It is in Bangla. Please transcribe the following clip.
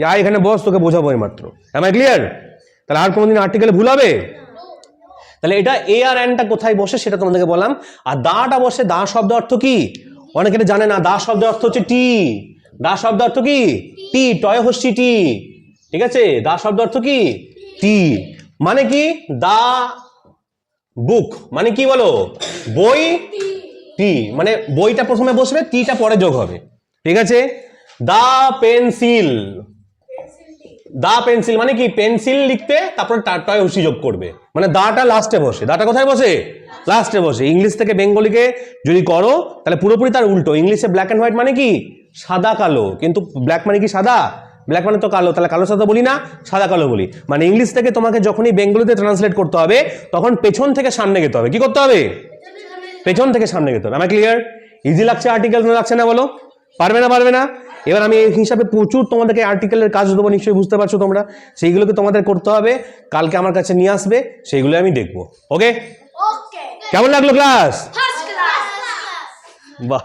যে আয় এখানে বস, তোকে বোঝাবো মাত্র। Am I clear? তাহলে আর কোনোদিন আর্টিকেলে ভুল হবে? তাহলে এটা এ আর এনটা কোথায় বসে সেটা তোমাদেরকে বললাম। আর দাটা বসে, দা শব্দ অর্থ কি অনেকে জানে না। দা শব্দ অর্থ হচ্ছে টি। দা শব্দ অর্থ কি? টি, টয় হস্যি টি। ঠিক আছে, দা শব্দ অর্থ কি? টি। মানে কি? দা বুক মানে কি বলো? বই। টি মানে বইটা প্রথমে বসবে, টিটা পরে যোগ হবে। ঠিক আছে। দা পেন্সিল, দা পেন্সিল মানে কি? পেন্সিল লিখতে তারপর টয় হস্যি যোগ করবে, মানে দাটা লাস্টে বসে। দাটা কোথায় বসে? লাস্টে বসে। ইংলিশ থেকে বেঙ্গলিকে যদি করো তাহলে পুরোপুরি তার উল্টো। ইংলিশে ব্ল্যাক অ্যান্ড হোয়াইট মানে কি? সাদা কালো, কিন্তু ব্ল্যাক মানে কি? সাদা। ব্ল্যাক মানে তো কালো, তাহলে কালো সাদা বলি না, সাদা কালো বলি। মানে ইংলিশ থেকে তোমাকে যখনই বেঙ্গলিতে ট্রান্সলেট করতে হবে তখন পেছন থেকে সামনে যেতে হবে। কি করতে হবে? পেছন থেকে সামনে যেতে হবে। আমার ক্লিয়ার? ইজি লাগছে আর্টিকেল, লাগছে না বলো? পারবে না? পারবে না? এবার আমি এই হিসাবে প্রচুর তোমাদেরকে আর্টিকেলের কাজ দেবো, নিশ্চয়ই বুঝতে পারছো তোমরা। সেইগুলোকে তোমাদের করতে হবে, কালকে আমার কাছে নিয়ে আসবে, সেইগুলো আমি দেখবো। ওকে? কেমন লাগলো ক্লাস? বাহ।